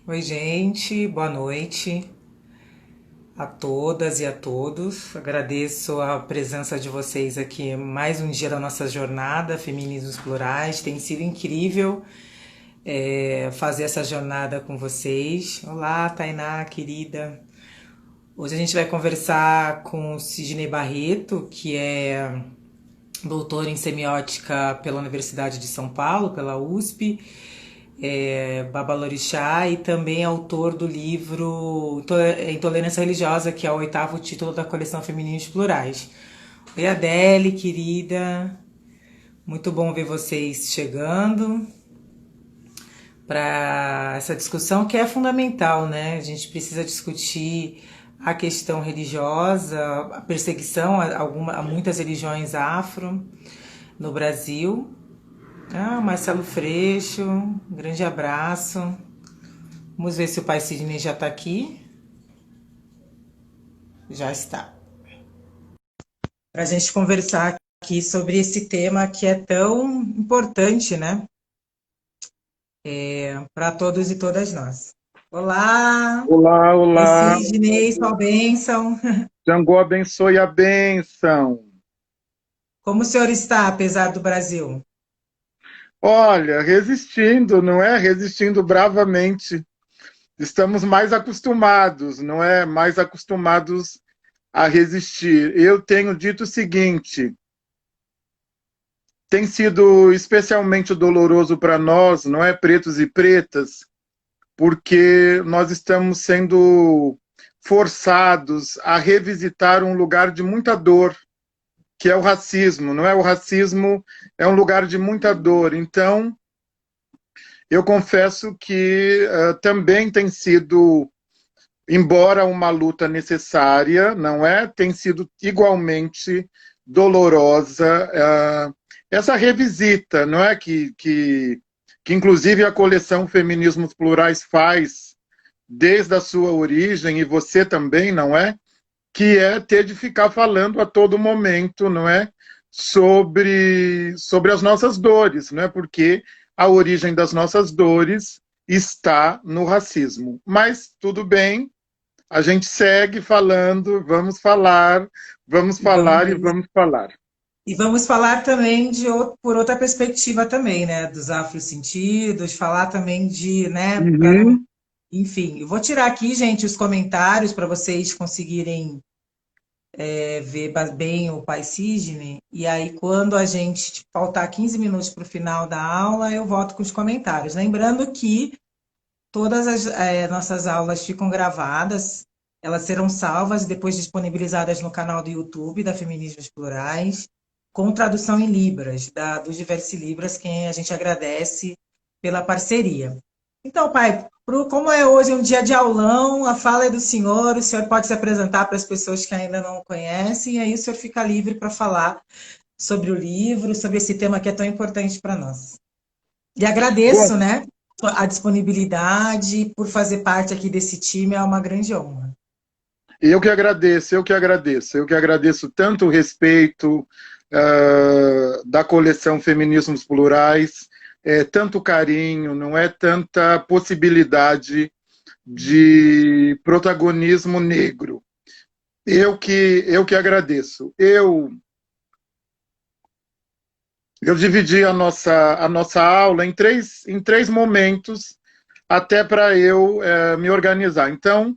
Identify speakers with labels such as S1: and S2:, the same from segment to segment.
S1: Oi, gente, boa noite a todas e a todos. Agradeço a presença de vocês aqui mais um dia da nossa jornada Feminismos Plurais. Tem sido incrível fazer essa jornada com vocês. Olá, Tainá, querida. Hoje a gente vai conversar com o Sidney Barreto, que é doutor em semiótica pela Universidade de São Paulo, pela USP, Babalorixá, e também autor do livro Intolerância Religiosa, que é o oitavo título da coleção Feminismos Plurais. Oi, Adele, querida. Muito bom ver vocês chegando para essa discussão que é fundamental, né? A gente precisa discutir a questão religiosa, a perseguição a muitas religiões afro no Brasil. Ah, Marcelo Freixo, um grande abraço. Vamos ver se o pai Sidney já está aqui. Já está. Para a gente conversar aqui sobre esse tema que é tão importante, né? Para todos e todas nós. Olá,
S2: Olá,
S1: pai
S2: olá.
S1: Sidney, sua bênção.
S2: Jango abençoe a bênção.
S1: Como o senhor está, apesar do Brasil?
S2: Olha, resistindo, não é? Resistindo bravamente. Estamos mais acostumados, não é? Mais acostumados a resistir. Eu tenho dito o seguinte: tem sido especialmente doloroso para nós, não é? Pretos e pretas, porque nós estamos sendo forçados a revisitar um lugar de muita dor, que é o racismo, não é? O racismo é um lugar de muita dor. Então, eu confesso que também tem sido, embora uma luta necessária, não é? Tem sido igualmente dolorosa essa revisita, não é? Que inclusive a coleção Feminismos Plurais faz desde a sua origem, e você também, não é? Que é ter de ficar falando a todo momento, não é? Sobre as nossas dores, não é? Porque a origem das nossas dores está no racismo. Mas tudo bem, a gente segue falando, vamos
S1: E vamos,
S2: falar e vamos falar.
S1: e vamos falar também por outra perspectiva também, né? Dos afrosentidos, falar também de, né? Para não,
S2: Uhum.
S1: enfim, eu vou tirar aqui, gente, os comentários para vocês conseguirem ver bem o Pai Sidney. E aí, quando a gente faltar 15 minutos para o final da aula, eu volto com os comentários. Lembrando que todas as nossas aulas ficam gravadas, elas serão salvas e depois disponibilizadas no canal do YouTube da Feminismos Plurais, com tradução em Libras, dos Diversi Libras, quem a gente agradece pela parceria. Então, pai, como é hoje um dia de aulão, a fala é do senhor, o senhor pode se apresentar para as pessoas que ainda não o conhecem, e aí o senhor fica livre para falar sobre o livro, sobre esse tema que é tão importante para nós. E
S2: Bom,
S1: agradeço, né, a disponibilidade por fazer parte aqui desse time, é uma grande honra.
S2: eu que agradeço, eu que agradeço, eu que agradeço tanto o respeito da coleção Feminismos Plurais, tanto carinho, não é tanta possibilidade de protagonismo negro. Eu que agradeço. Eu dividi a nossa aula em três momentos, até para eu me organizar. Então,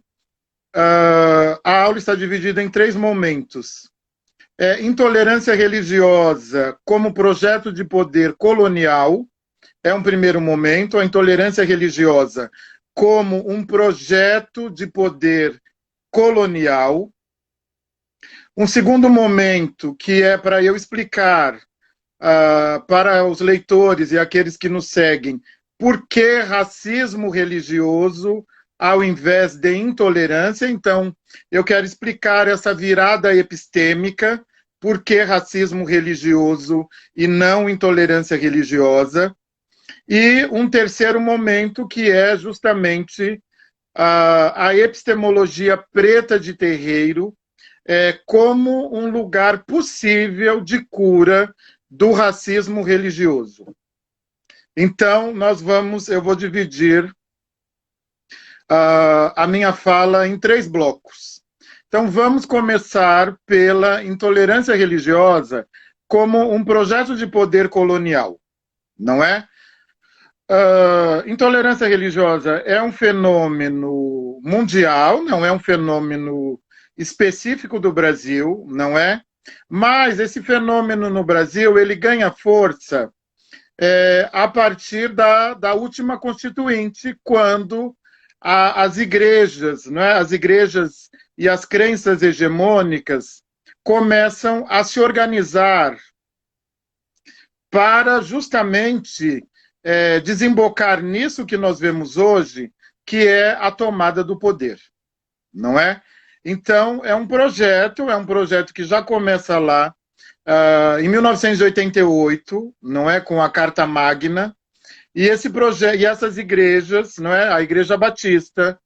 S2: a aula está dividida em três momentos. Intolerância religiosa como projeto de poder colonial é um primeiro momento. A intolerância religiosa como um projeto de poder colonial. Um segundo momento, que é para eu explicar para os leitores e aqueles que nos seguem por que racismo religioso ao invés de intolerância. Então, eu quero explicar essa virada epistêmica, por que racismo religioso e não intolerância religiosa. E um terceiro momento, que é justamente a epistemologia preta de terreiro, como um lugar possível de cura do racismo religioso. Então, eu vou dividir a minha fala em 3 blocos. Então, vamos começar pela intolerância religiosa como um projeto de poder colonial, não é? Intolerância religiosa é um fenômeno mundial, não é um fenômeno específico do Brasil, não é? Mas esse fenômeno no Brasil, ele ganha força a partir da última Constituinte, quando as igrejas, não é? As igrejas e as crenças hegemônicas começam a se organizar para justamente desembocar nisso que nós vemos hoje, que é a tomada do poder, não é? Então, é um projeto que já começa lá, em 1988, não é, com a Carta Magna, e esse projeto e essas igrejas, não é, a Igreja Batista,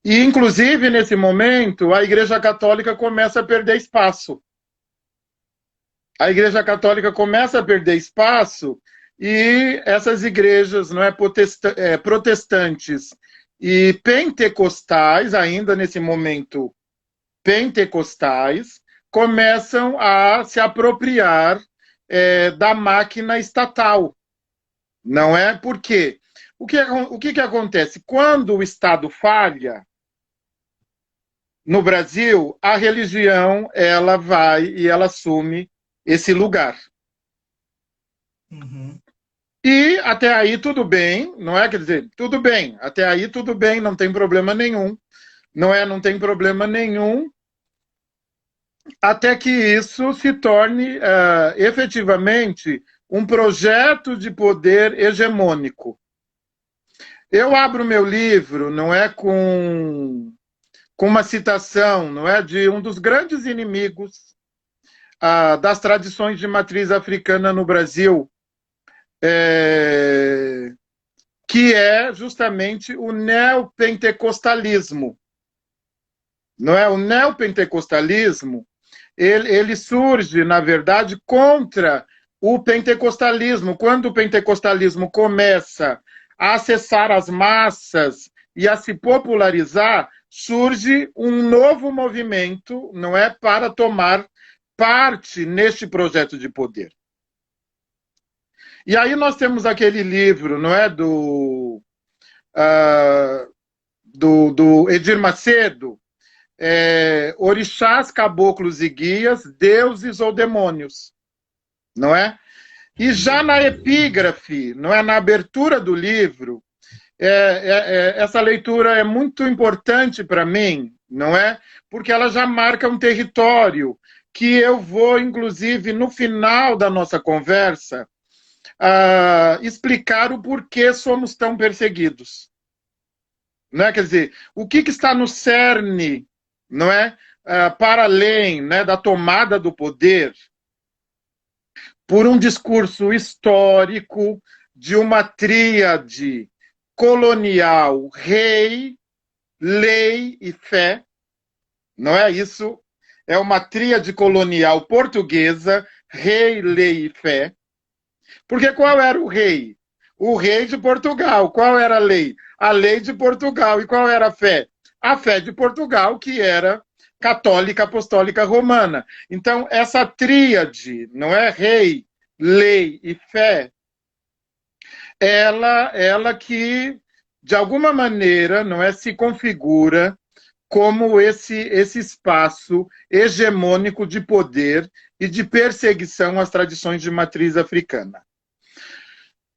S2: e inclusive nesse momento a Igreja Católica começa a perder espaço. A Igreja Católica começa a perder espaço e essas igrejas, não é, protestantes e pentecostais, ainda nesse momento pentecostais, começam a se apropriar da máquina estatal. Não é? Por quê? O que acontece? Quando o Estado falha, no Brasil, a religião ela vai e ela assume esse lugar.
S1: Uhum.
S2: E até aí tudo bem, não é? Quer dizer, tudo bem, até aí tudo bem, não tem problema nenhum, não é? Não tem problema nenhum, até que isso se torne efetivamente um projeto de poder hegemônico. Eu abro meu livro, não é, com uma citação, não é, de um dos grandes inimigos das tradições de matriz africana no Brasil, que é justamente o neopentecostalismo. Não é? O neopentecostalismo, ele surge, na verdade, contra o pentecostalismo. Quando o pentecostalismo começa a acessar as massas e a se popularizar, surge um novo movimento, não é, para tomar parte neste projeto de poder. E aí nós temos aquele livro, não é, do Edir Macedo, Orixás, Caboclos e Guias, Deuses ou Demônios, não é? E já na epígrafe, não é, na abertura do livro, essa leitura é muito importante para mim, não é? Porque ela já marca um território que eu vou, inclusive, no final da nossa conversa, explicar o porquê somos tão perseguidos. Não é? Quer dizer, o que está no cerne, não é? Para além, né, da tomada do poder, por um discurso histórico de uma tríade colonial, rei, lei e fé, não é isso? É uma tríade colonial portuguesa, rei, lei e fé. Porque qual era o rei? O rei de Portugal. Qual era a lei? A lei de Portugal. E qual era a fé? A fé de Portugal, que era católica, apostólica, romana. Então, essa tríade, não é, rei, lei e fé, ela que, de alguma maneira, não é, se configura como esse espaço hegemônico de poder e de perseguição às tradições de matriz africana.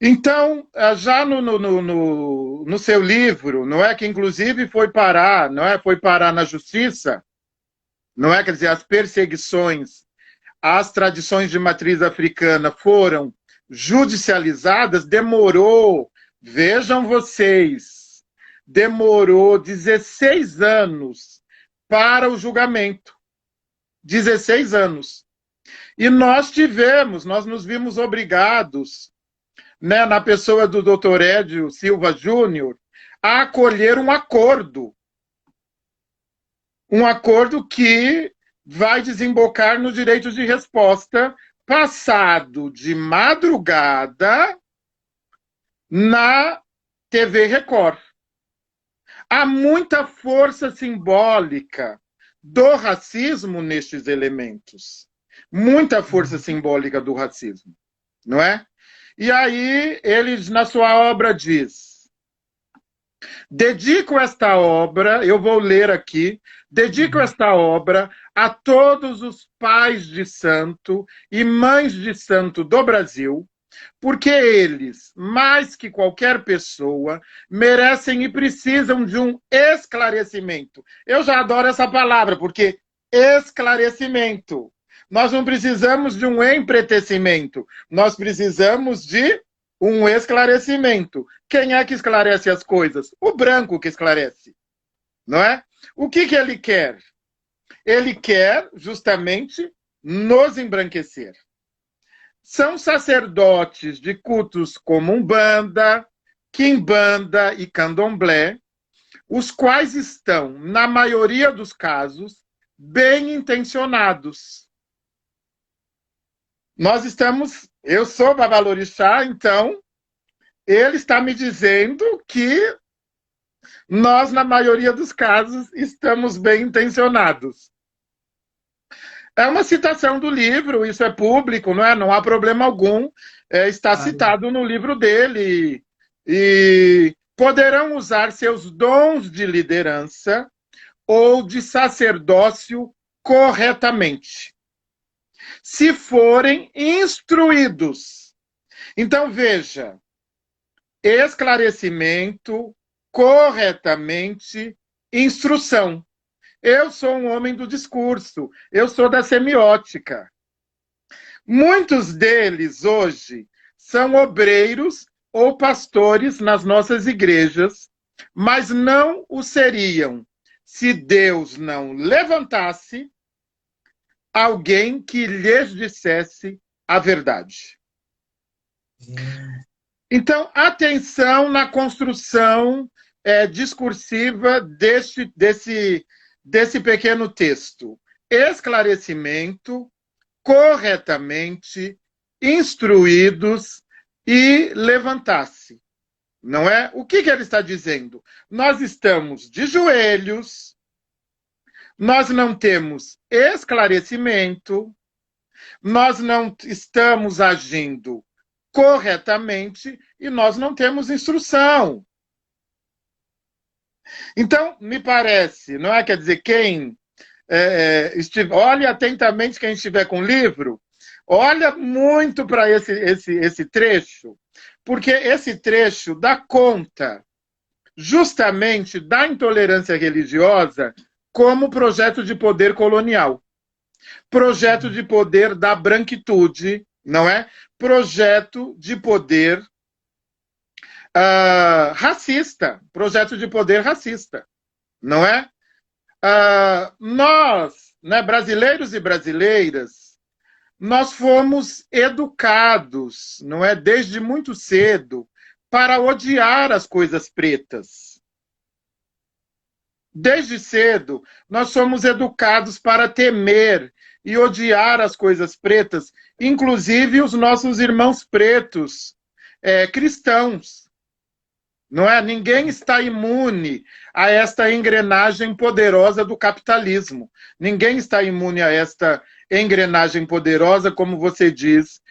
S2: Então, já no seu livro, não é, que inclusive foi parar na justiça, não é, quer dizer, as perseguições às tradições de matriz africana foram judicializadas, demorou, vejam vocês, demorou 16 anos para o julgamento. 16 anos. E nós nos vimos obrigados, né, na pessoa do Dr. Edio Silva Júnior, a acolher um acordo que vai desembocar no direito de resposta, passado de madrugada na TV Record. Há muita força simbólica do racismo nestes elementos. Muita força simbólica do racismo, não é? E aí, ele, na sua obra, diz: dedico esta obra, eu vou ler aqui, dedico esta obra a todos os pais de santo e mães de santo do Brasil, porque eles, mais que qualquer pessoa, merecem e precisam de um esclarecimento. Eu já adoro essa palavra, porque esclarecimento. Nós não precisamos de um empretecimento, nós precisamos de um esclarecimento. Quem é que esclarece as coisas? O branco que esclarece, não é? O que ele quer? Ele quer, justamente, nos embranquecer. São sacerdotes de cultos como Umbanda, Quimbanda e Candomblé, os quais estão, na maioria dos casos, bem intencionados. Eu sou babalorixá, então ele está me dizendo que nós, na maioria dos casos, estamos bem intencionados. É uma citação do livro, isso é público, não é? Não há problema algum. Está citado no livro dele. E poderão usar seus dons de liderança ou de sacerdócio corretamente, se forem instruídos. Então, veja, esclarecimento, corretamente, instrução. Eu sou um homem do discurso, eu sou da semiótica. Muitos deles hoje são obreiros ou pastores nas nossas igrejas, mas não o seriam se Deus não levantasse alguém que lhes dissesse a verdade. Então, atenção na construção discursiva desse pequeno texto. Esclarecimento, corretamente, instruídos e levantar-se. Não é? O que ele está dizendo? Nós estamos de joelhos, nós não temos esclarecimento, nós não estamos agindo corretamente e nós não temos instrução. Então, me parece, não é? Quer dizer, quem olha atentamente, quem estiver com o livro, olha muito para esse trecho, porque esse trecho dá conta justamente da intolerância religiosa como projeto de poder colonial, projeto de poder da branquitude, não é? Projeto de poder racista, projeto de poder racista, não é? Nós, né, brasileiros e brasileiras, nós fomos educados, não é, desde muito cedo, para odiar as coisas pretas. Desde cedo, nós somos educados para temer e odiar as coisas pretas, inclusive os nossos irmãos pretos, cristãos. Não é? Ninguém está imune a esta engrenagem poderosa do capitalismo. Ninguém está imune a esta engrenagem poderosa, como você diz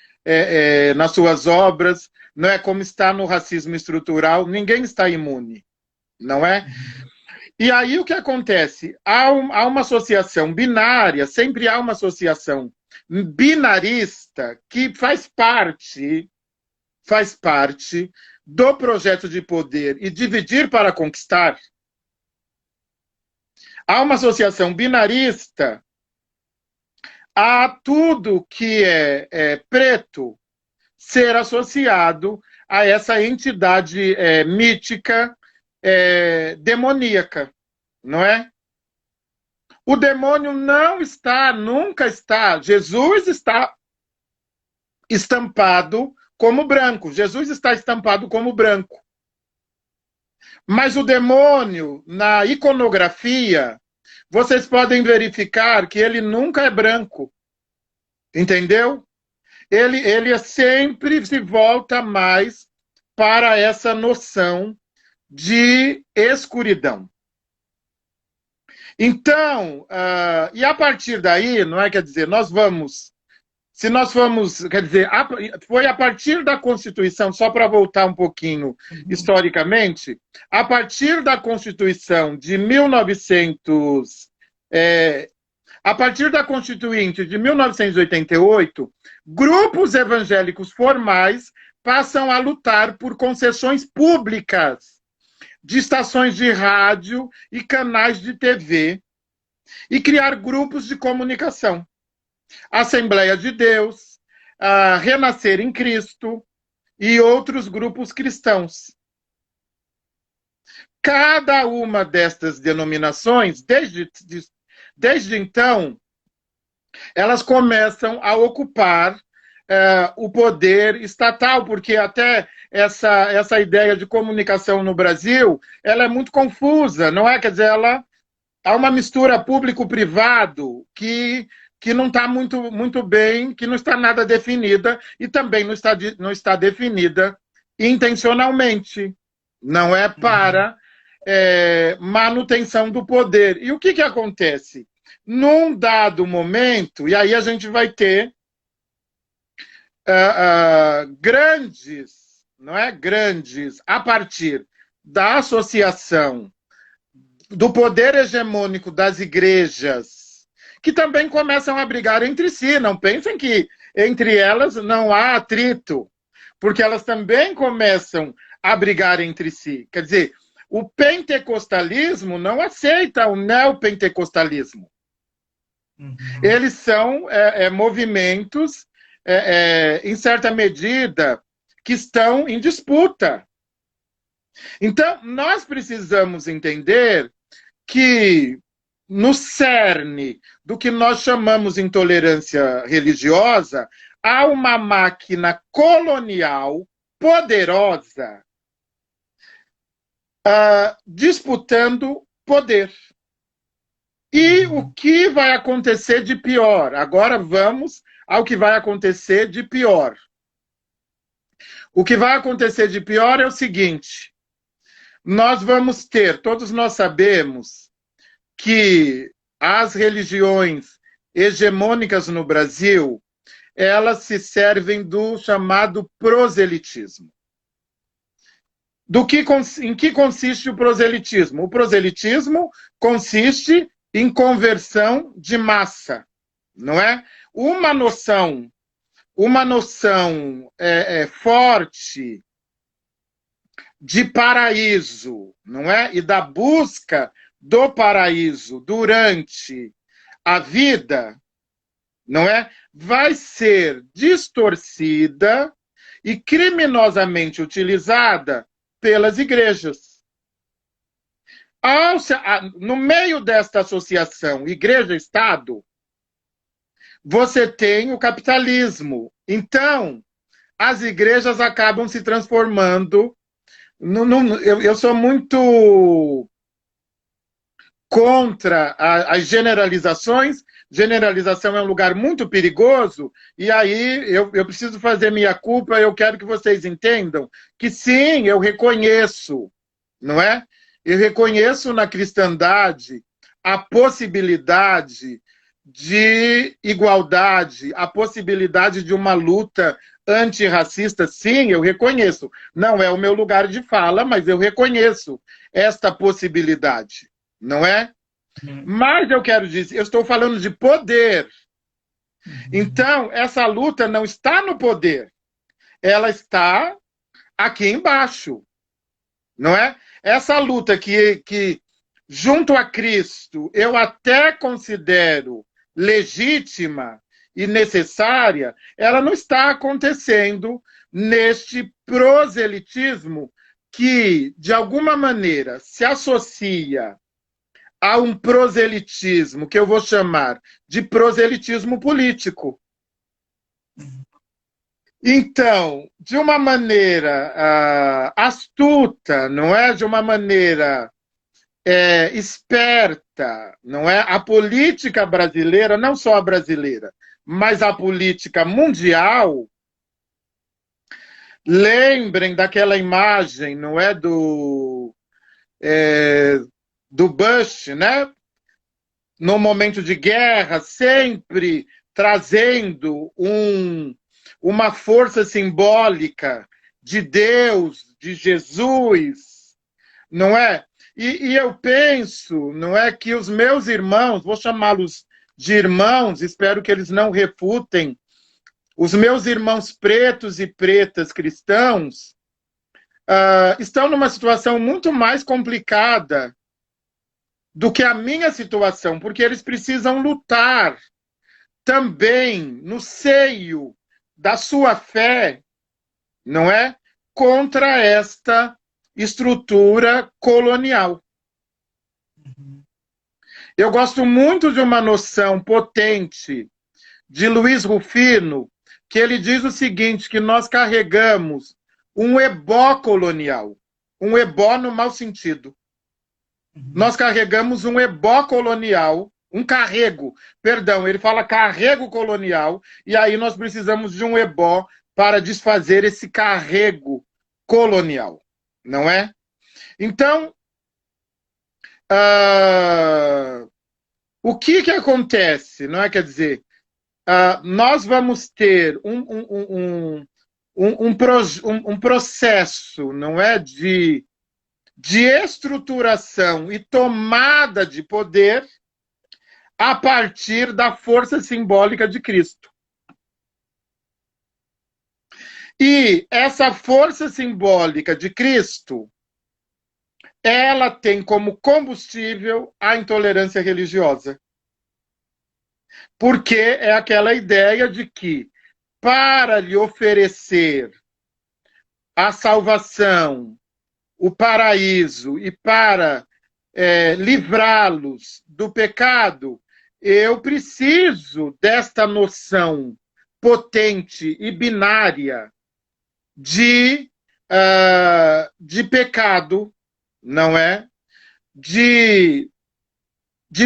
S2: nas suas obras, não é? Como está no racismo estrutural. Ninguém está imune, não é? E aí o que acontece? Há uma associação binária, sempre há uma associação binarista que faz parte do projeto de poder e dividir para conquistar. Há uma associação binarista a tudo que é preto ser associado a essa entidade mítica, demoníaca, não é? O demônio não está, nunca está. Jesus está estampado como branco. Jesus está estampado como branco. Mas o demônio, na iconografia, vocês podem verificar que ele nunca é branco. Entendeu? Ele sempre se volta mais para essa noção de escuridão. Então, e a partir daí, não é, quer dizer, se nós vamos, quer dizer, foi a partir da Constituição, só para voltar um pouquinho historicamente, a partir da Constituição de 1900, a partir da Constituinte de 1988, grupos evangélicos formais passam a lutar por concessões públicas de estações de rádio e canais de TV e criar grupos de comunicação. Assembleia de Deus, Renascer em Cristo e outros grupos cristãos. Cada uma destas denominações, desde então, elas começam a ocupar o poder estatal, porque até essa ideia de comunicação no Brasil, ela é muito confusa, não é? Quer dizer, há uma mistura público-privado que não está muito bem, que não está nada definida e também não está definida intencionalmente. Não é para manutenção do poder. E o que acontece? Num dado momento, e aí a gente vai ter grandes, não é? Grandes, a partir da associação do poder hegemônico das igrejas, que também começam a brigar entre si. Não pensem que entre elas não há atrito, porque elas também começam a brigar entre si. Quer dizer, o pentecostalismo não aceita o neopentecostalismo. Eles são movimentos, em certa medida, que estão em disputa. Então, nós precisamos entender que no cerne do que nós chamamos intolerância religiosa, há uma máquina colonial poderosa disputando poder. E o que vai acontecer de pior? Agora vamos ao que vai acontecer de pior. O que vai acontecer de pior é o seguinte: nós vamos ter, todos nós sabemos que as religiões hegemônicas no Brasil, elas se servem do chamado proselitismo. Em que consiste o proselitismo? O proselitismo consiste em conversão de massa, não é? Uma noção forte de paraíso, não é? E da busca do paraíso durante a vida, não é? Vai ser distorcida e criminosamente utilizada pelas igrejas. No meio desta associação igreja-estado, você tem o capitalismo. Então, as igrejas acabam se transformando. Eu sou muito contra as generalizações. Generalização é um lugar muito perigoso, e aí eu preciso fazer minha culpa. Eu quero que vocês entendam que sim, eu reconheço, não é? Eu reconheço na cristandade a possibilidade de igualdade, a possibilidade de uma luta antirracista. Sim, eu reconheço. Não é o meu lugar de fala, mas eu reconheço esta possibilidade, não é? Mas eu quero dizer, eu estou falando de poder. Então, essa luta não está no poder. Ela está aqui embaixo, não é? Essa luta que junto a Cristo, eu até considero legítima e necessária, ela não está acontecendo neste proselitismo que, de alguma maneira, se associa a um proselitismo que eu vou chamar de proselitismo político. Então, de uma maneira astuta, não é? De uma maneira esperta, não é? A política brasileira, não só a brasileira, mas a política mundial, lembrem daquela imagem, não é? do Bush, né? No momento de guerra, sempre trazendo uma força simbólica de Deus, de Jesus, não é? E eu penso, não é, que os meus irmãos, vou chamá-los de irmãos, espero que eles não refutem, os meus irmãos pretos e pretas cristãos estão numa situação muito mais complicada do que a minha situação, porque eles precisam lutar também no seio da sua fé, não é? Contra esta estrutura colonial. Eu gosto muito de uma noção potente de Luiz Rufino, que ele diz o seguinte, que nós carregamos um ebó colonial, um ebó no mau sentido. Nós carregamos um ebó colonial, ele fala carrego colonial, e aí nós precisamos de um ebó para desfazer esse carrego colonial, não é? Então, o que acontece, não é? Quer dizer, nós vamos ter um processo, não é, de estruturação e tomada de poder a partir da força simbólica de Cristo. E essa força simbólica de Cristo, ela tem como combustível a intolerância religiosa. Porque é aquela ideia de que, para lhe oferecer a salvação, o paraíso, e para livrá-los do pecado, eu preciso desta noção potente e binária de pecado, não é? De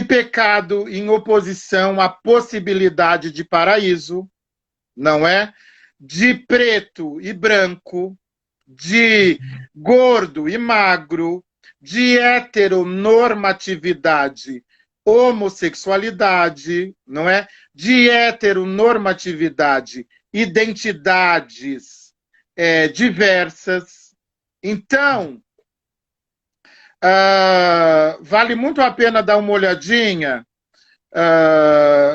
S2: pecado em oposição à possibilidade de paraíso, não é? De preto e branco, de gordo e magro, de heteronormatividade, homossexualidade, não é? De heteronormatividade, identidades diversas. Então, vale muito a pena dar uma olhadinha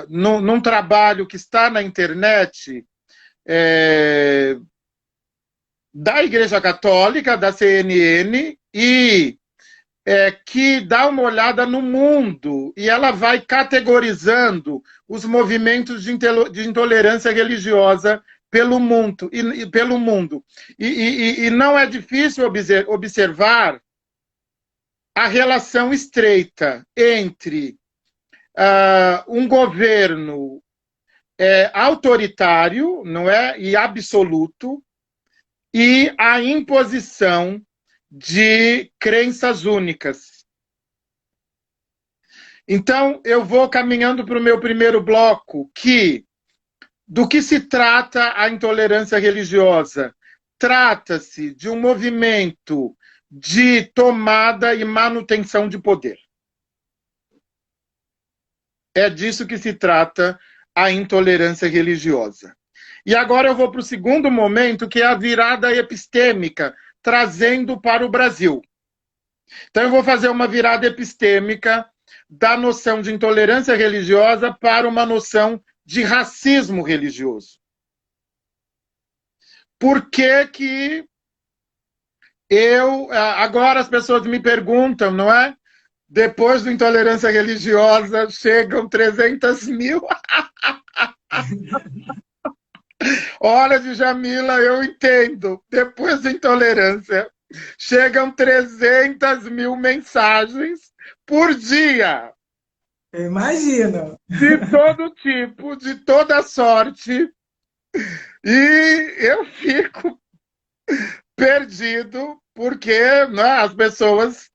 S2: num trabalho que está na internet da Igreja Católica, da CNN, e que dá uma olhada no mundo, e ela vai categorizando os movimentos de intolerância religiosa pelo mundo. E não é difícil observar a relação estreita entre um governo autoritário, não é, e absoluto, e a imposição de crenças únicas. Então, eu vou caminhando para o meu primeiro bloco, do que se trata a intolerância religiosa? Trata-se de um movimento de tomada e manutenção de poder. É disso que se trata a intolerância religiosa. E agora eu vou para o segundo momento, que é a virada epistêmica, trazendo para o Brasil. Então eu vou fazer uma virada epistêmica da noção de intolerância religiosa para uma noção de racismo religioso. Por que agora as pessoas me perguntam, não é? Depois do intolerância religiosa, chegam 300 mil. Olha, Djamila, eu entendo. Depois da intolerância, chegam 300 mil mensagens por dia.
S1: Eu imagino.
S2: De todo tipo, de toda sorte. E eu fico perdido, porque, né, as pessoas...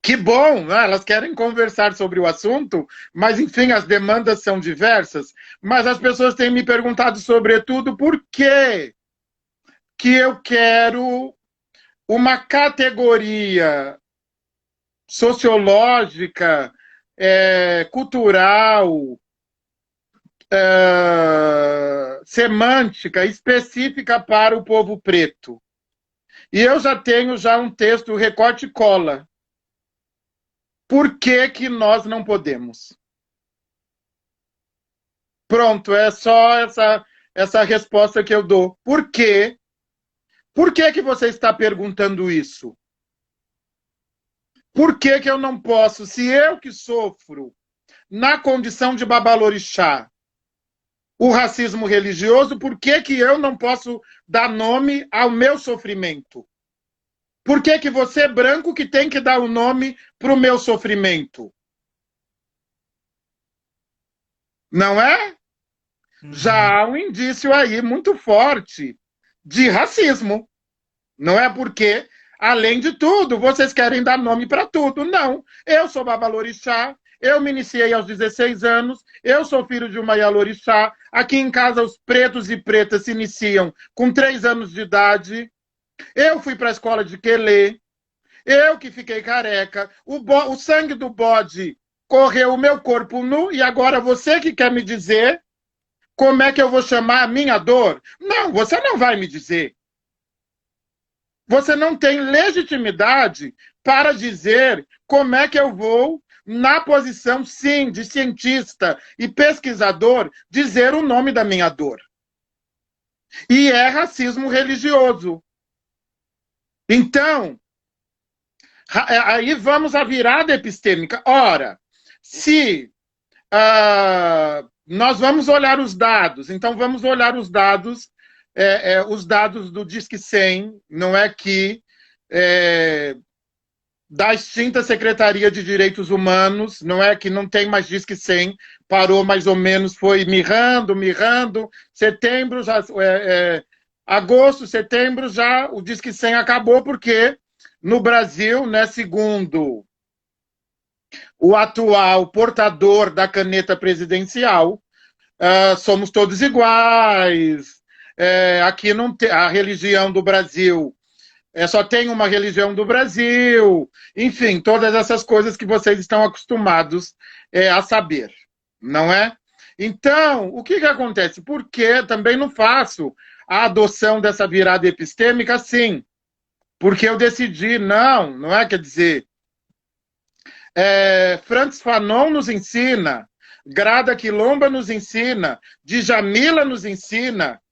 S2: Que bom, né? Elas querem conversar sobre o assunto, mas, enfim, as demandas são diversas. Mas as pessoas têm me perguntado, sobretudo, por que eu quero uma categoria sociológica, cultural, semântica específica para o povo preto. E eu já tenho um texto recorte e cola. Por que que nós não podemos? Pronto, é só essa resposta que eu dou. Por quê? Por que que você está perguntando isso? Por que que eu não posso, se eu que sofro na condição de babalorixá o racismo religioso, por que que eu não posso dar nome ao meu sofrimento? Por que que você, branco, que tem que dar o nome para o meu sofrimento? Não é? Já há um indício aí muito forte de racismo. Não é porque, além de tudo, vocês querem dar nome para tudo. Não. Eu sou babalorixá, eu me iniciei aos 16 anos, eu sou filho de uma Yalorixá. Aqui em casa, os pretos e pretas se iniciam com 3 anos de idade. Eu fui para a escola de Quelê, eu que fiquei careca, o sangue do bode correu o meu corpo nu, e agora você que quer me dizer como é que eu vou chamar a minha dor? Não, você não vai me dizer. Você não tem legitimidade para dizer como é que eu vou, na posição, sim, de cientista e pesquisador, dizer o nome da minha dor. E é racismo religioso. Então, aí vamos à virada epistêmica. Ora, se nós vamos olhar os dados, então vamos olhar os dados do Disque 100, não é que da extinta Secretaria de Direitos Humanos, não é que não tem mais Disque 100, parou mais ou menos, foi mirrando, setembro, agosto, setembro, já o Disque 100 acabou, porque no Brasil, né, segundo o atual portador da caneta presidencial, somos todos iguais, aqui não tem, a religião do Brasil, só tem uma religião do Brasil, enfim, todas essas coisas que vocês estão acostumados a saber, não é? Então, o que acontece? Porque também não faço a adoção dessa virada epistêmica assim, porque eu decidi, não é, quer dizer, Francis Fanon nos ensina, Grada Quilomba nos ensina, Djamila nos ensina,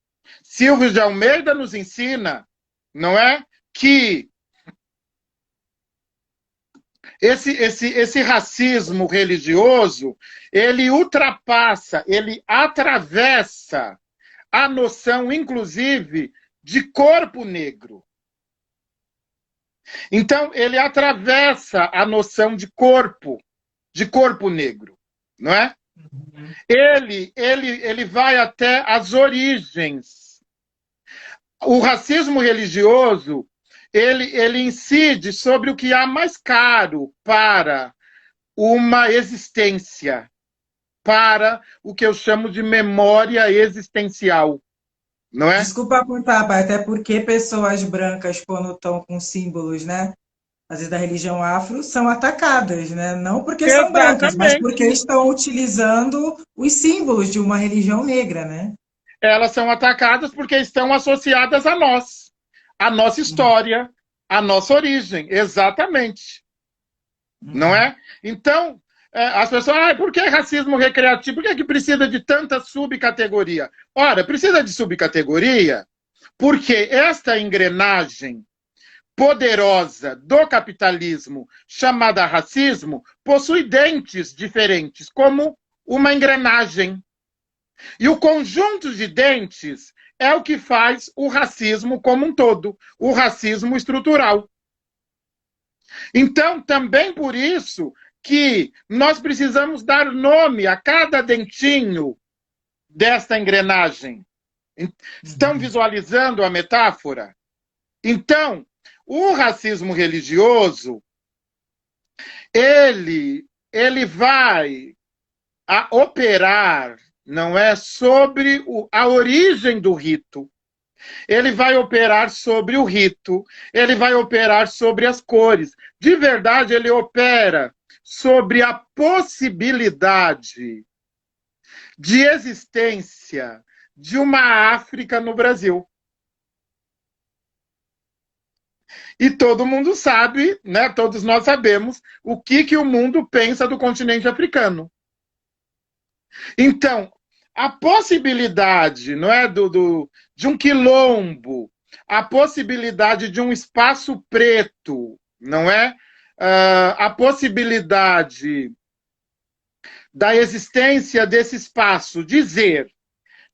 S2: Silvio de Almeida nos ensina, não é? Que esse racismo religioso, ele ultrapassa, ele atravessa a noção, inclusive, de corpo negro. Então, ele atravessa a noção de corpo negro, não é? Uhum. Ele vai até as origens. O racismo religioso, ele incide sobre o que há mais caro para uma existência, para o que eu chamo de memória existencial. Não é?
S1: Desculpa apontar, pai, até porque pessoas brancas, quando estão com símbolos, né, às vezes da religião afro, são atacadas, né? Não porque são brancas, mas porque estão utilizando os símbolos de uma religião negra, né?
S2: Elas são atacadas porque estão associadas a nós, a nossa história, a nossa origem, exatamente. Não é? Então, as pessoas, por que racismo recreativo? Por que precisa de tanta subcategoria? Ora, precisa de subcategoria porque esta engrenagem poderosa do capitalismo, chamada racismo, possui dentes diferentes, como uma engrenagem. E o conjunto de dentes é o que faz o racismo como um todo, o racismo estrutural. Então, também por isso que nós precisamos dar nome a cada dentinho desta engrenagem. Estão visualizando a metáfora? Então, o racismo religioso, ele vai operar, não é, sobre a origem do rito. Ele vai operar sobre o rito, ele vai operar sobre as cores. De verdade, ele opera sobre a possibilidade de existência de uma África no Brasil. E todo mundo sabe, né, todos nós sabemos, o que o mundo pensa do continente africano. Então, a possibilidade, não é, de um quilombo, a possibilidade de um espaço preto, não é? A possibilidade da existência desse espaço dizer,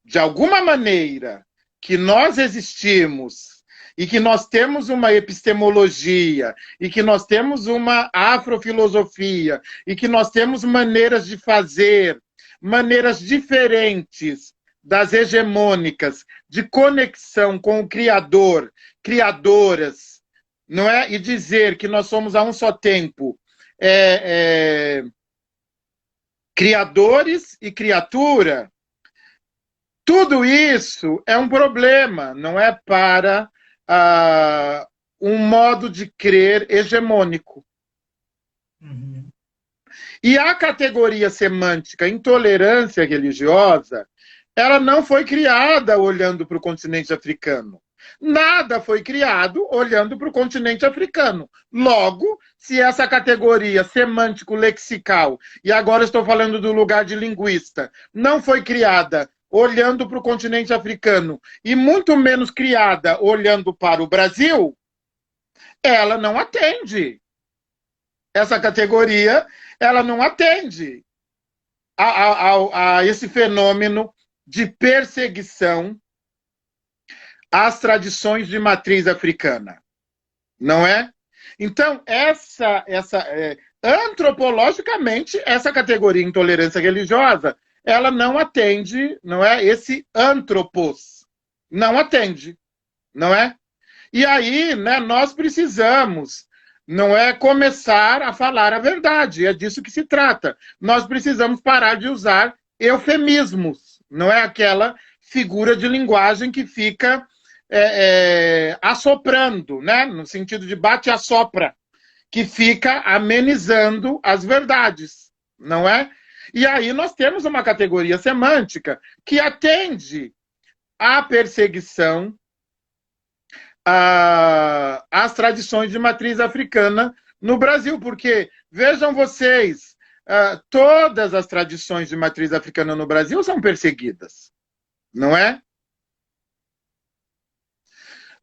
S2: de alguma maneira, que nós existimos e que nós temos uma epistemologia e que nós temos uma afrofilosofia e que nós temos maneiras de fazer, maneiras diferentes das hegemônicas de conexão com o Criador, criadoras, não é? E dizer que nós somos a um só tempo criadores e criatura, tudo isso é um problema, não é para um modo de crer hegemônico.
S1: Uhum.
S2: E a categoria semântica intolerância religiosa, ela não foi criada olhando para o continente africano. Nada foi criado olhando para o continente africano. Logo, se essa categoria semântico-lexical, e agora estou falando do lugar de linguista, não foi criada olhando para o continente africano, e muito menos criada olhando para o Brasil, ela não atende. Essa categoria, ela não atende a esse fenômeno de perseguição às tradições de matriz africana, não é? Então, antropologicamente, essa categoria intolerância religiosa, ela não atende, não é? Esse antropos, não atende, não é? E aí, né, nós precisamos, não é, começar a falar a verdade, é disso que se trata. Nós precisamos parar de usar eufemismos, não é aquela figura de linguagem que fica assoprando, né, no sentido de bate e assopra, que fica amenizando as verdades, não é? E aí nós temos uma categoria semântica que atende à perseguição às tradições de matriz africana no Brasil, porque, vejam vocês, todas as tradições de matriz africana no Brasil são perseguidas, não é?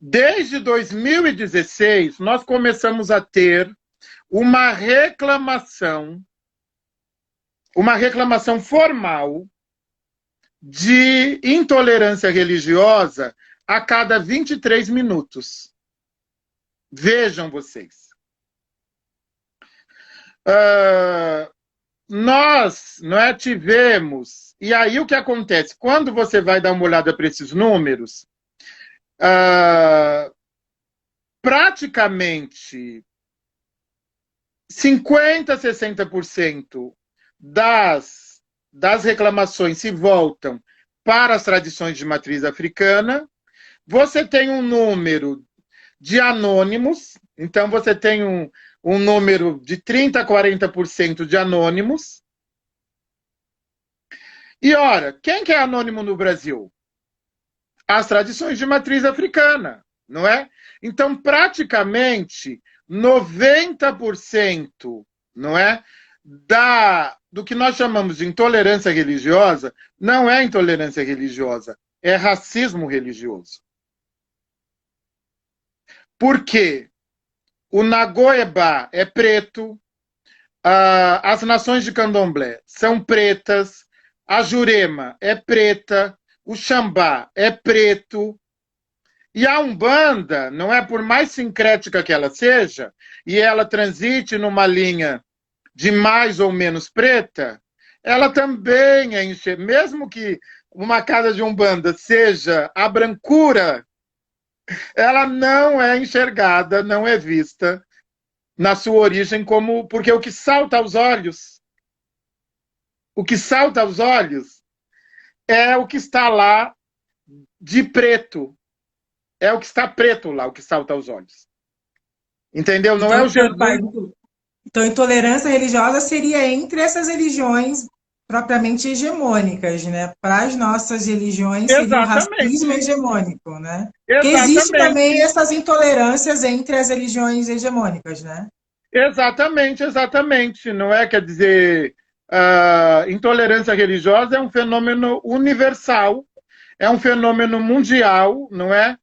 S2: Desde 2016, nós começamos a ter uma reclamação formal de intolerância religiosa a cada 23 minutos. Vejam vocês. Nós, não é, tivemos... E aí o que acontece? Quando você vai dar uma olhada para esses números, praticamente 50%, 60% das reclamações se voltam para as tradições de matriz africana. Você tem um número de anônimos, então você tem um número de 30% a 40% de anônimos. E, ora, quem que é anônimo no Brasil? As tradições de matriz africana, não é? Então, praticamente 90%, não é, do que nós chamamos de intolerância religiosa, não é intolerância religiosa, é racismo religioso. Por quê? O Nagoeba é preto, as nações de candomblé são pretas, a Jurema é preta, o Xambá é preto, e a Umbanda, não é, por mais sincrética que ela seja, e ela transite numa linha de mais ou menos preta, ela também é mesmo que uma casa de Umbanda seja a brancura, ela não é enxergada, não é vista na sua origem como... Porque o que salta aos olhos, é o que está lá de preto, é o que está preto lá, o que salta aos olhos. Entendeu? Não é
S1: Então,
S2: o Jesus.
S1: então, intolerância religiosa seria entre essas religiões propriamente hegemônicas, né? Para as nossas religiões seria o racismo
S2: Exatamente.
S1: hegemônico, né? Porque existe também
S2: Exatamente.
S1: essas intolerâncias entre as religiões hegemônicas, né?
S2: Exatamente, exatamente. Não é? Quer dizer, intolerância religiosa é um fenômeno universal, é um fenômeno mundial, não é?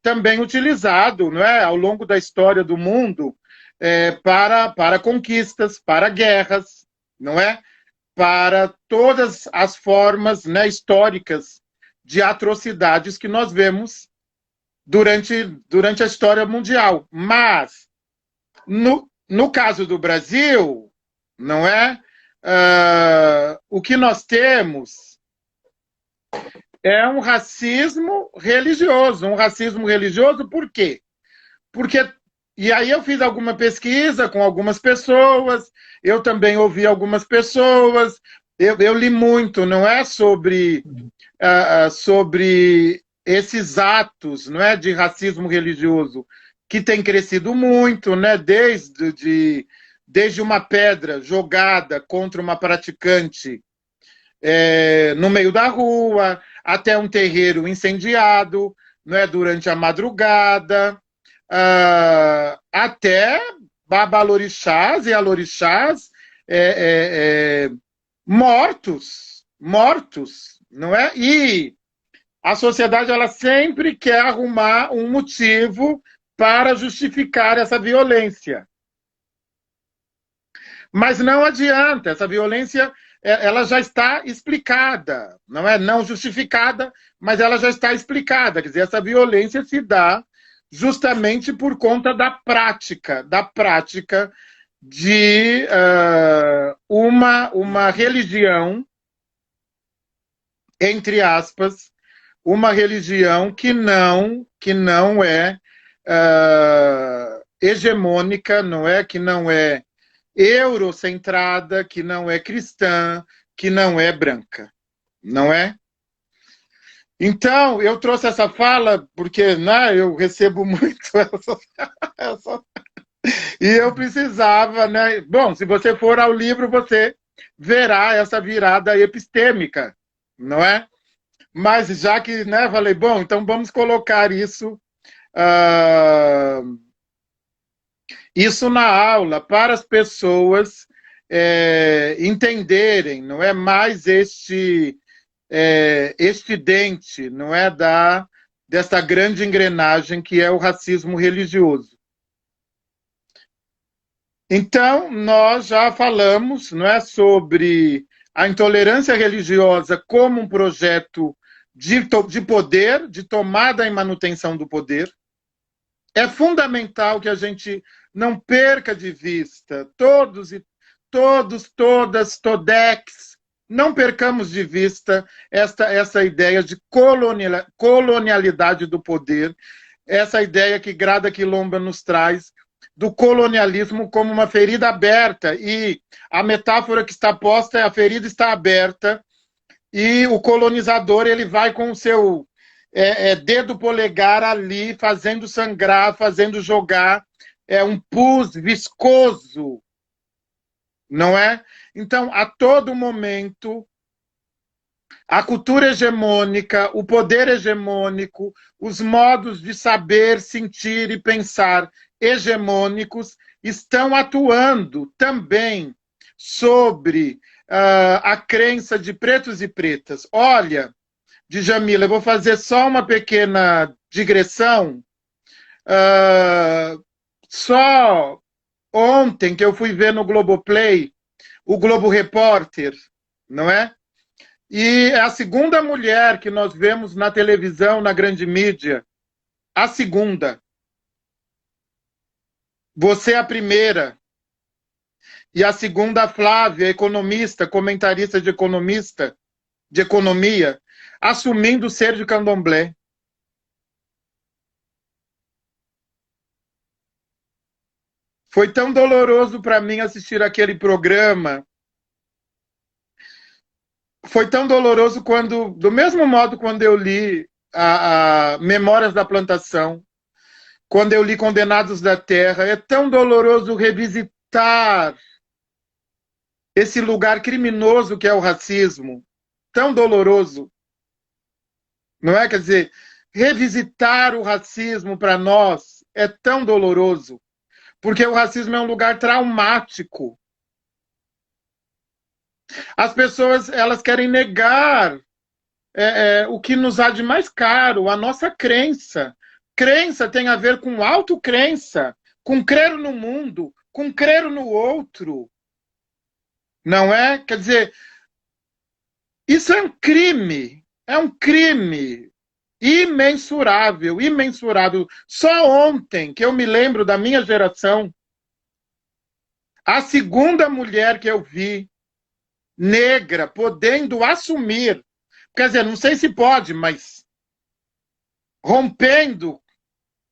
S2: Também utilizado, não é, ao longo da história do mundo para conquistas, para guerras, não é? Para todas as formas, né, históricas de atrocidades que nós vemos durante a história mundial. Mas, no caso do Brasil, não é? O que nós temos é um racismo religioso. Um racismo religioso por quê? Porque, e aí eu fiz alguma pesquisa com algumas pessoas, eu também ouvi algumas pessoas, eu li muito, não é, sobre esses atos, não é, de racismo religioso, que tem crescido muito, né, desde uma pedra jogada contra uma praticante no meio da rua, até um terreiro incendiado, não é, durante a madrugada, até babalorixás e alorixás mortos, não é? E a sociedade ela sempre quer arrumar um motivo para justificar essa violência. Mas não adianta, essa violência ela já está explicada, não é não justificada, mas ela já está explicada. Quer dizer, essa violência se dá justamente por conta da prática de uma religião, entre aspas, uma religião que não é hegemônica, não é, que não é eurocentrada, que não é cristã, que não é branca, não é? Então, eu trouxe essa fala porque, né, eu recebo muito essa, e eu precisava, né? Bom, se você for ao livro, você verá essa virada epistêmica, não é? Mas já que, né, falei, bom, então vamos colocar isso na aula para as pessoas entenderem, não é mais este dente, não é dessa grande engrenagem que é o racismo religioso. Então, nós já falamos, não é, sobre a intolerância religiosa como um projeto de poder, de tomada e manutenção do poder. É fundamental que a gente não perca de vista todos, todex, não percamos de vista essa ideia de colonialidade do poder, essa ideia que Grada Quilomba nos traz do colonialismo como uma ferida aberta, e a metáfora que está posta é a ferida está aberta, e o colonizador ele vai com o seu dedo polegar ali, fazendo sangrar, fazendo jogar um pus viscoso, não é? Então, a todo momento, a cultura hegemônica, o poder hegemônico, os modos de saber, sentir e pensar hegemônicos estão atuando também sobre a crença de pretos e pretas. Olha, Djamila, eu vou fazer só uma pequena digressão. Só ontem que eu fui ver no Globoplay o Globo Repórter, não é? E é a segunda mulher que nós vemos na televisão, na grande mídia. A segunda. Você é a primeira. E a segunda, a Flávia, economista, comentarista de economia, assumindo ser de candomblé. Foi tão doloroso para mim assistir aquele programa. Foi tão doloroso quando, do mesmo modo, quando eu li a Memórias da Plantação, quando eu li Condenados da Terra. É tão doloroso revisitar esse lugar criminoso que é o racismo, tão doloroso, não é? Quer dizer, revisitar o racismo para nós é tão doloroso, porque o racismo é um lugar traumático. As pessoas, elas querem negar o que nos há de mais caro, a nossa crença. Crença tem a ver com autocrença, com crer no mundo, com crer no outro. Não é? Quer dizer, isso é um crime imensurável, imensurável. Só ontem, que eu me lembro da minha geração, a segunda mulher que eu vi, negra, podendo assumir, quer dizer, não sei se pode, mas rompendo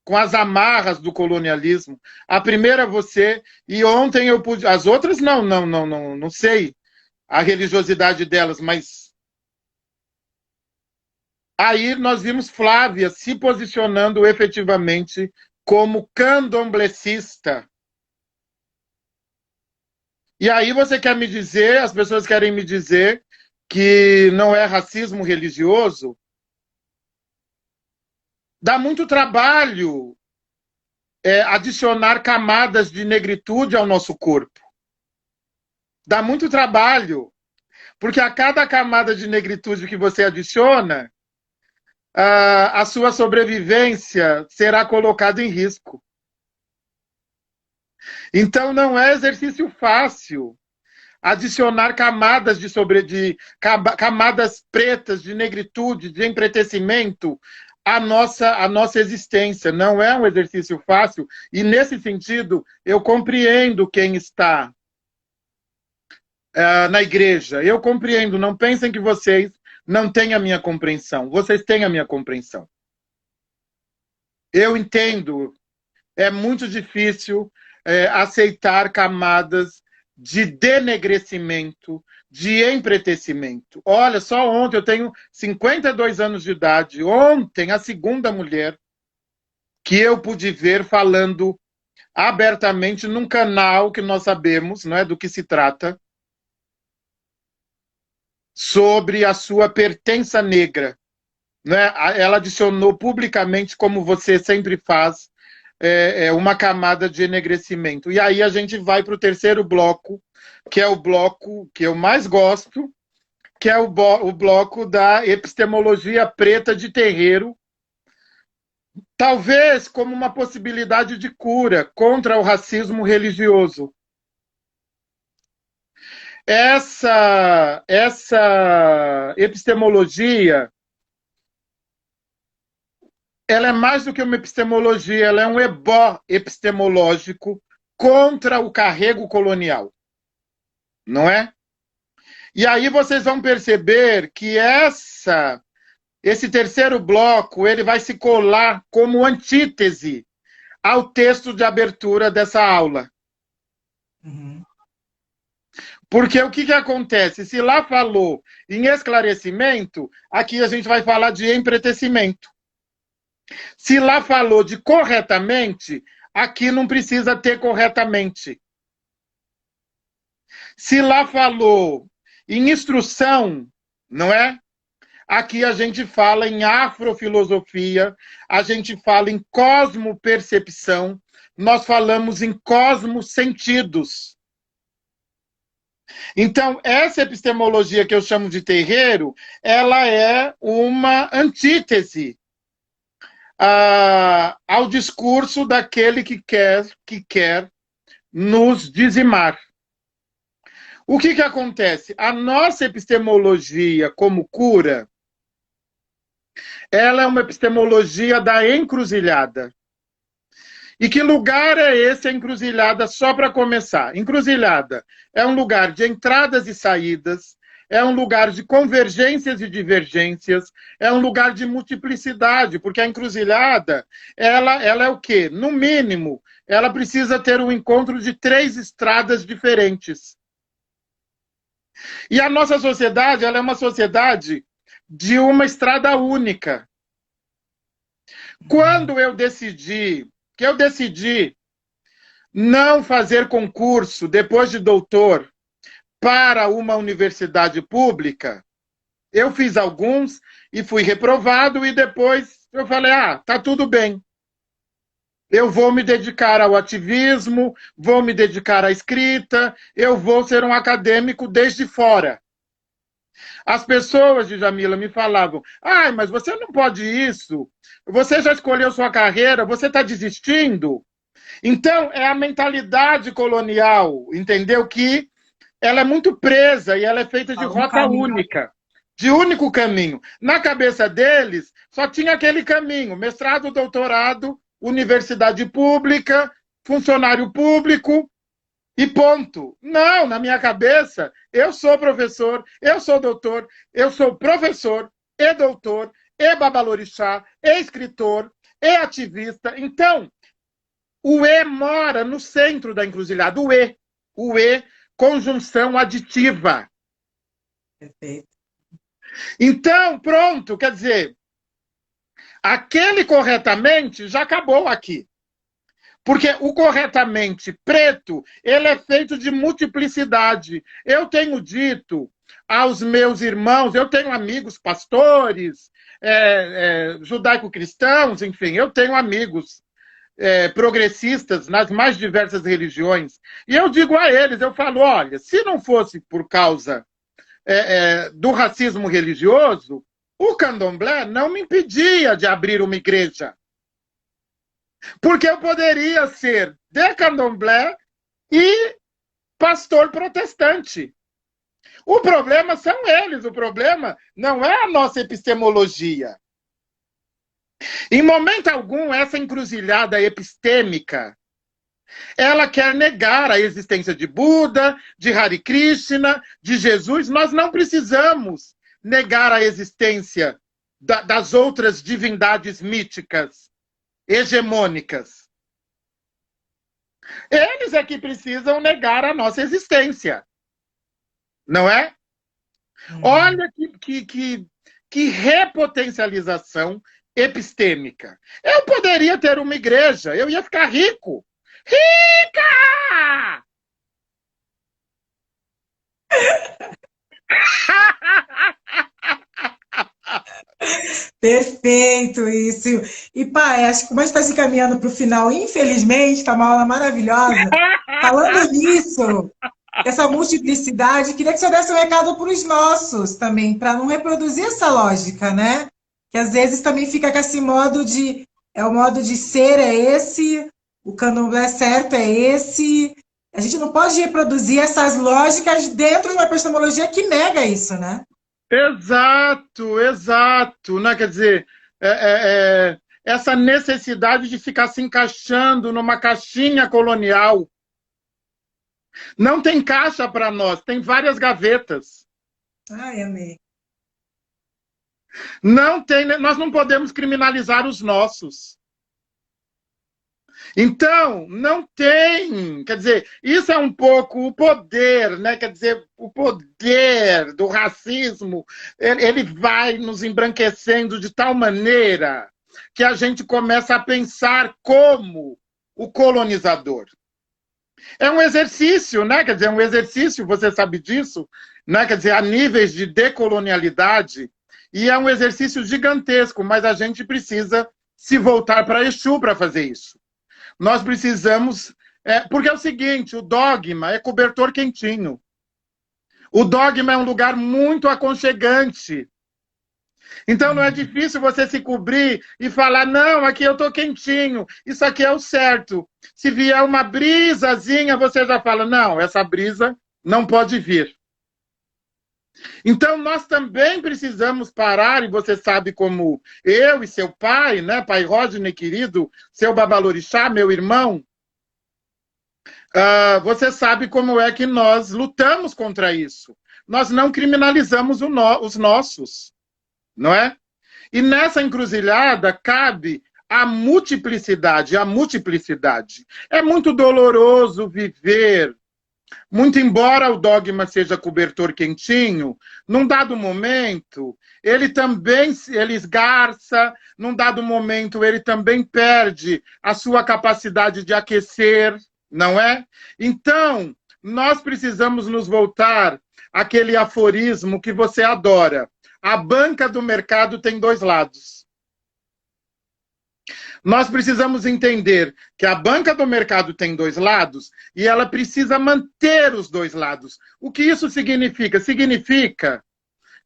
S2: com as amarras do colonialismo. A primeira você, e ontem eu pude, as outras não sei a religiosidade delas, mas aí nós vimos Flávia se posicionando efetivamente como candomblessista. E aí você quer me dizer, as pessoas querem me dizer que não é racismo religioso? Dá muito trabalho adicionar camadas de negritude ao nosso corpo. Dá muito trabalho, porque a cada camada de negritude que você adiciona, a sua sobrevivência será colocada em risco. Então não é exercício fácil adicionar camadas camadas pretas de negritude, de empretecimento à nossa existência. Não é um exercício fácil, e nesse sentido eu compreendo quem está na igreja. Eu compreendo, não pensem que vocês não têm a minha compreensão. Vocês têm a minha compreensão. Eu entendo, é muito difícil aceitar camadas de denegrecimento, de empretecimento. Olha, só ontem, eu tenho 52 anos de idade, ontem a segunda mulher que eu pude ver falando abertamente num canal que nós sabemos, não é, do que se trata, sobre a sua pertença negra. Né? Ela adicionou publicamente, como você sempre faz, uma camada de enegrecimento. E aí a gente vai para o terceiro bloco, que é o bloco que eu mais gosto, que é o bloco da epistemologia preta de terreiro, talvez como uma possibilidade de cura contra o racismo religioso. Essa epistemologia, ela é mais do que uma epistemologia, ela é um ebó epistemológico contra o carrego colonial, não é? E aí vocês vão perceber que esse terceiro bloco, ele vai se colar como antítese ao texto de abertura dessa aula.
S1: Uhum.
S2: Porque o que acontece? Se lá falou em esclarecimento, aqui a gente vai falar de empretecimento. Se lá falou de corretamente, aqui não precisa ter corretamente. Se lá falou em instrução, não é? Aqui a gente fala em afrofilosofia, a gente fala em cosmopercepção, nós falamos em cosmosentidos. Então, essa epistemologia que eu chamo de terreiro, ela é uma antítese ao discurso daquele que quer nos dizimar. O que acontece? A nossa epistemologia como cura, ela é uma epistemologia da encruzilhada. E que lugar é esse, a encruzilhada, só para começar? Encruzilhada é um lugar de entradas e saídas, é um lugar de convergências e divergências, é um lugar de multiplicidade, porque a encruzilhada, ela é o quê? No mínimo, ela precisa ter um encontro de 3 estradas diferentes. E a nossa sociedade, ela é uma sociedade de uma estrada única. Quando eu decidi não fazer concurso depois de doutor para uma universidade pública, eu fiz alguns e fui reprovado, e depois eu falei, tá tudo bem. Eu vou me dedicar ao ativismo, vou me dedicar à escrita, eu vou ser um acadêmico desde fora. As pessoas, Djamila, me falavam, mas você não pode isso, você já escolheu sua carreira, você está desistindo? Então, é a mentalidade colonial, entendeu? Que ela é muito presa e ela é feita de rota única, de único caminho. Na cabeça deles, só tinha aquele caminho, mestrado, doutorado, universidade pública, funcionário público e ponto. Não, na minha cabeça, eu sou professor, eu sou doutor, eu sou professor e doutor, e babalorixá, e escritor, e ativista. Então, o E mora no centro da encruzilhada, o E, conjunção aditiva.
S1: Perfeito.
S2: Então, pronto, quer dizer, aquele corretamente já acabou aqui. Porque o corretamente preto, ele é feito de multiplicidade. Eu tenho dito aos meus irmãos, eu tenho amigos pastores, judaico-cristãos, enfim, eu tenho amigos progressistas nas mais diversas religiões. E eu digo a eles, eu falo, olha, se não fosse por causa do racismo religioso, o candomblé não me impedia de abrir uma igreja. Porque eu poderia ser de candomblé e pastor protestante. O problema são eles, o problema não é a nossa epistemologia. Em momento algum, essa encruzilhada epistêmica, ela quer negar a existência de Buda, de Hare Krishna, de Jesus. Nós não precisamos negar a existência das outras divindades míticas, hegemônicas. Eles é que precisam negar a nossa existência. Não é? Olha que repotencialização epistêmica. Eu poderia ter uma igreja, eu ia ficar rico. Rica!
S1: Perfeito, isso. E, pai, acho que como a gente está se encaminhando para o final, infelizmente, está uma aula maravilhosa. Falando nisso, essa multiplicidade, queria que você desse um recado para os nossos também, para não reproduzir essa lógica, né? Que às vezes também fica com esse modo de, o modo de ser é esse, o candomblé certo é esse. A gente não pode reproduzir essas lógicas dentro de uma epistemologia que nega isso, né?
S2: Exato, exato. Né? Quer dizer, essa necessidade de ficar se encaixando numa caixinha colonial. Não tem caixa para nós, tem várias gavetas.
S1: Ai, amei.
S2: Não tem, nós não podemos criminalizar os nossos. Então, não tem, quer dizer, isso é um pouco o poder, né? Quer dizer, o poder do racismo, ele vai nos embranquecendo de tal maneira que a gente começa a pensar como o colonizador. É um exercício, né? Quer dizer, é um exercício, você sabe disso, né? Quer dizer, a níveis de decolonialidade, e é um exercício gigantesco, mas a gente precisa se voltar para Exu para fazer isso. Nós precisamos... porque é o seguinte, o dogma é cobertor quentinho. O dogma é um lugar muito aconchegante. Então não é difícil você se cobrir e falar, não, aqui eu estou quentinho, isso aqui é o certo. Se vier uma brisazinha, você já fala, não, essa brisa não pode vir. Então nós também precisamos parar, e você sabe como eu e seu pai, né, pai Rodney querido, seu babalorixá, meu irmão, você sabe como é que nós lutamos contra isso. Nós não criminalizamos os nossos, não é? E nessa encruzilhada cabe a multiplicidade, a multiplicidade. É muito doloroso viver Muito embora o dogma seja cobertor quentinho, num dado momento, ele esgarça, num dado momento, ele também perde a sua capacidade de aquecer, não é? Então, nós precisamos nos voltar àquele aforismo que você adora. A banca do mercado tem dois lados. Nós precisamos entender que a banca do mercado tem dois lados e ela precisa manter os dois lados. O que isso significa? Significa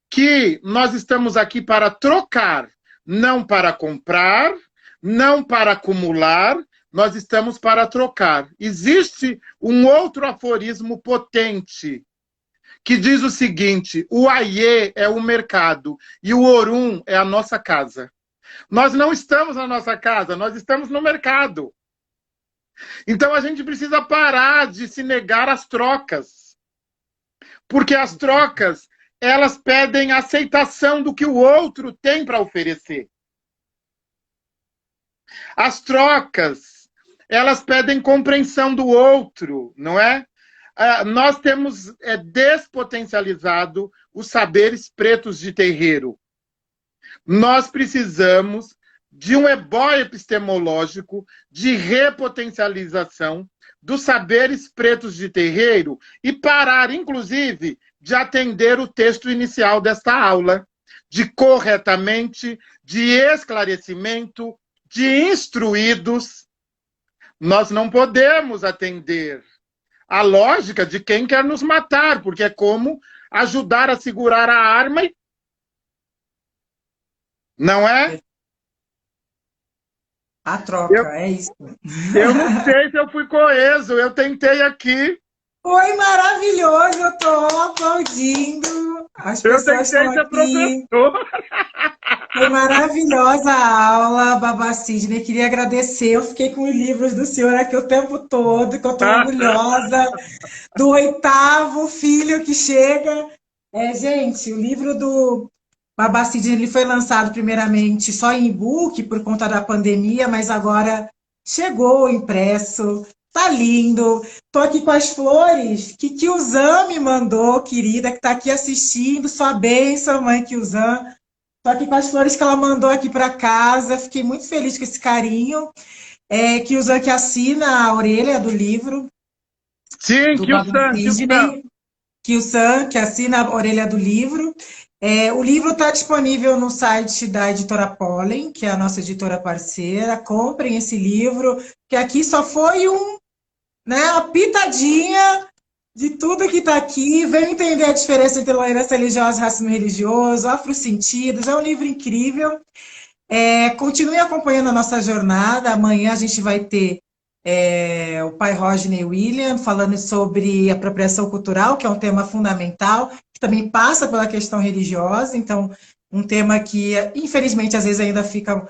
S2: que nós estamos aqui para trocar, não para comprar, não para acumular, nós estamos para trocar. Existe um outro aforismo potente que diz o seguinte: o Aie é o mercado e o Orum é a nossa casa. Nós não estamos na nossa casa, nós estamos no mercado. Então a gente precisa parar de se negar às trocas. Porque as trocas, elas pedem aceitação do que o outro tem para oferecer. As trocas, elas pedem compreensão do outro, não é? Nós temos despotencializado os saberes pretos de terreiro. Nós precisamos de um ebói epistemológico de repotencialização dos saberes pretos de terreiro e parar, inclusive, de atender o texto inicial desta aula, de corretamente, de esclarecimento, de instruídos. Nós não podemos atender a lógica de quem quer nos matar, porque é como ajudar a segurar a arma e não é?
S1: A troca, é isso.
S2: Eu não sei se eu fui coeso, eu tentei aqui.
S1: Foi maravilhoso, eu estou aplaudindo. As pessoas estão aqui. Foi maravilhosa a aula, Babá Sidney. Queria agradecer. Eu fiquei com os livros do senhor aqui o tempo todo, que eu estou orgulhosa do 8º filho que chega. Gente, o livro do Babá Sidney, ele foi lançado primeiramente só em e-book por conta da pandemia, mas agora chegou impresso. Tá lindo. Tô aqui com as flores que Kyuzan me mandou, querida, que tá aqui assistindo. Sua bênção, mãe Kyuzan. Tô aqui com as flores que ela mandou aqui para casa. Fiquei muito feliz com esse carinho. Kyuzan que assina a orelha do livro.
S2: Sim,
S1: Kyuzan que assina a orelha do livro. O livro está disponível no site da editora Pollen, que é a nossa editora parceira. Comprem esse livro, que aqui só foi uma pitadinha de tudo que está aqui. Venham entender a diferença entre tolerância religiosa e racismo religioso, afrosentidos. É um livro incrível. Continue acompanhando a nossa jornada. Amanhã a gente vai ter o pai Rodney William falando sobre apropriação cultural, que é um tema fundamental, que também passa pela questão religiosa. Então, um tema que, infelizmente, às vezes ainda fica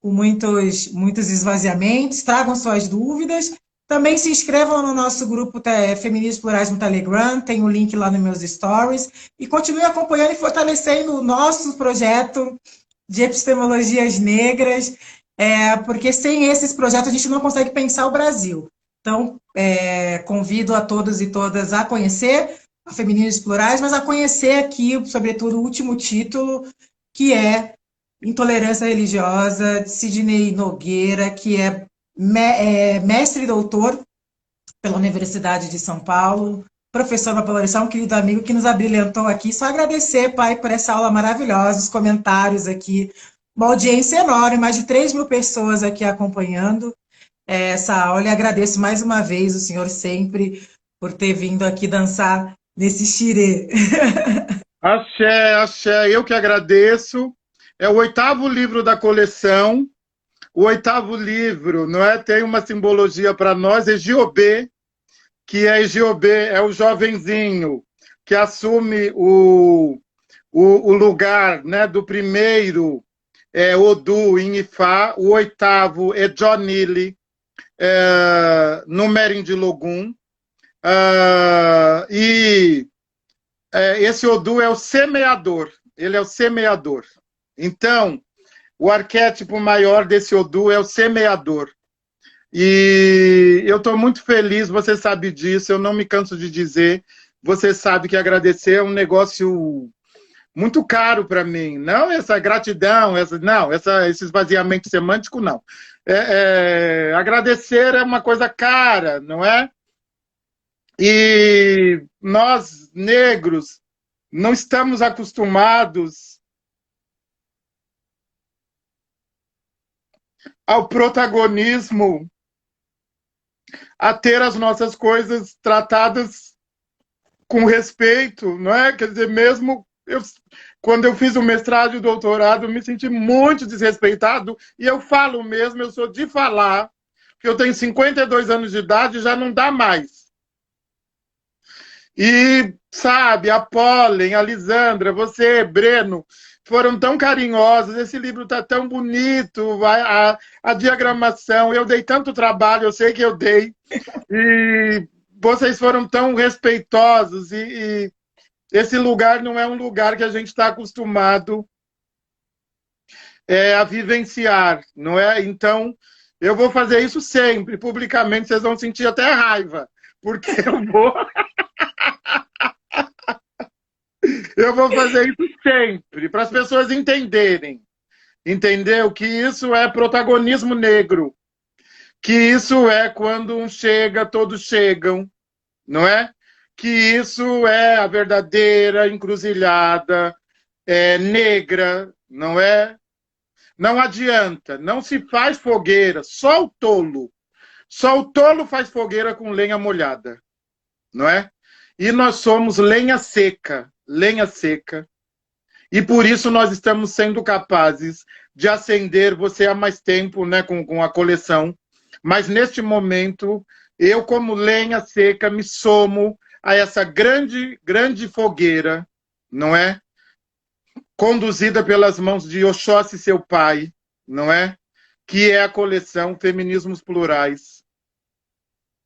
S1: com muitos esvaziamentos. Tragam suas dúvidas. Também se inscrevam no nosso grupo Feminismos Plurais no Telegram, tem o link lá nos meus stories, e continue acompanhando e fortalecendo o nosso projeto de epistemologias negras, porque sem esses projetos a gente não consegue pensar o Brasil. Então, convido a todos e todas a conhecer a Feminismos Plurais, mas a conhecer aqui, sobretudo, o último título, que é Intolerância Religiosa, de Sidney Nogueira, que é mestre e doutor pela Universidade de São Paulo, professor da Polarizar, um querido amigo que nos abrilhantou aqui. Só agradecer, pai, por essa aula maravilhosa, os comentários aqui, uma audiência enorme, mais de 3.000 pessoas aqui acompanhando essa aula, e agradeço mais uma vez o senhor sempre por ter vindo aqui dançar nesse xirê.
S2: Axé, axé, eu que agradeço. É o 8º livro da coleção. O 8º livro, não é? Tem uma simbologia para nós, Egiobê, que Egiobê é o jovenzinho que assume o lugar, né, do primeiro Odu em Ifá, o 8º é Jonili, no Merindilogum, e esse Odu é o semeador, ele é o semeador. Então, o arquétipo maior desse Odu é o semeador. E eu estou muito feliz, você sabe disso, eu não me canso de dizer. Você sabe que agradecer é um negócio muito caro para mim. Não essa gratidão, esse esvaziamento semântico, não. Agradecer é uma coisa cara, não é? E nós, negros, não estamos acostumados ao protagonismo, a ter as nossas coisas tratadas com respeito, não é? Quer dizer, mesmo quando eu fiz o mestrado e o doutorado, me senti muito desrespeitado, e eu falo mesmo, eu sou de falar, que eu tenho 52 anos de idade e já não dá mais. E, sabe, a Pollen, a Lisandra, você, Breno, foram tão carinhosos, esse livro está tão bonito, a diagramação, eu dei tanto trabalho, eu sei que eu dei, e vocês foram tão respeitosos, e esse lugar não é um lugar que a gente está acostumado a vivenciar, não é? Então, eu vou fazer isso sempre, publicamente, vocês vão sentir até raiva, porque eu vou fazer isso sempre, para as pessoas entenderem, entendeu? Que isso é protagonismo negro, que isso é quando um chega, todos chegam, não é? Que isso é a verdadeira encruzilhada negra, não é? Não adianta, não se faz fogueira, só o tolo faz fogueira com lenha molhada, não é? E nós somos lenha seca, e por isso nós estamos sendo capazes de acender você há mais tempo, né, com a coleção, mas neste momento, eu como lenha seca me somo a essa grande, grande fogueira, não é? Conduzida pelas mãos de Oxóssi, seu pai, não é? Que é a coleção Feminismos Plurais.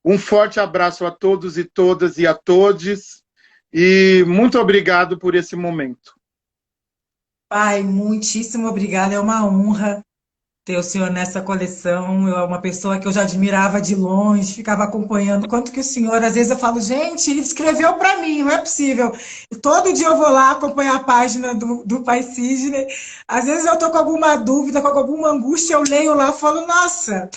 S2: Um forte abraço a todos e todas e a todes, e muito obrigado por esse momento.
S1: Pai, muitíssimo obrigada, é uma honra ter o senhor nessa coleção. Eu é uma pessoa que eu já admirava de longe, ficava acompanhando quanto que o senhor, às vezes eu falo, gente, ele escreveu para mim, não é possível. Todo dia eu vou lá acompanhar a página do Pai Sidney, às vezes eu estou com alguma dúvida, com alguma angústia, eu leio lá e falo, nossa,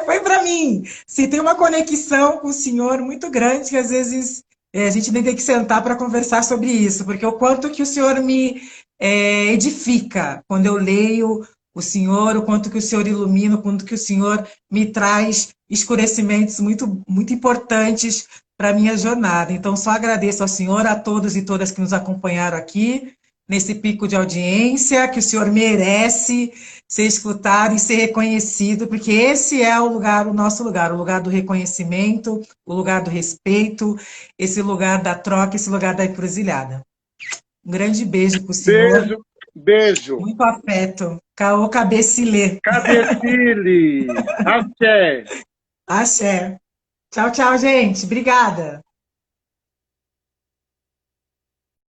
S1: foi para mim. Se tem uma conexão com o senhor muito grande, que às vezes a gente nem tem que sentar para conversar sobre isso, porque o quanto que o senhor me edifica quando eu leio o Senhor, o quanto que o Senhor ilumina, o quanto que o Senhor me traz esclarecimentos muito, muito importantes para a minha jornada. Então, só agradeço ao Senhor, a todos e todas que nos acompanharam aqui, nesse pico de audiência, que o Senhor merece ser escutado e ser reconhecido, porque esse é o lugar, o nosso lugar, o lugar do reconhecimento, o lugar do respeito, esse lugar da troca, esse lugar da encruzilhada. Um grande beijo para o senhor.
S2: Beijo, beijo.
S1: Muito afeto. Caô Cabecilê.
S2: Cabecile. Axé.
S1: Axé. Tchau, tchau, gente. Obrigada.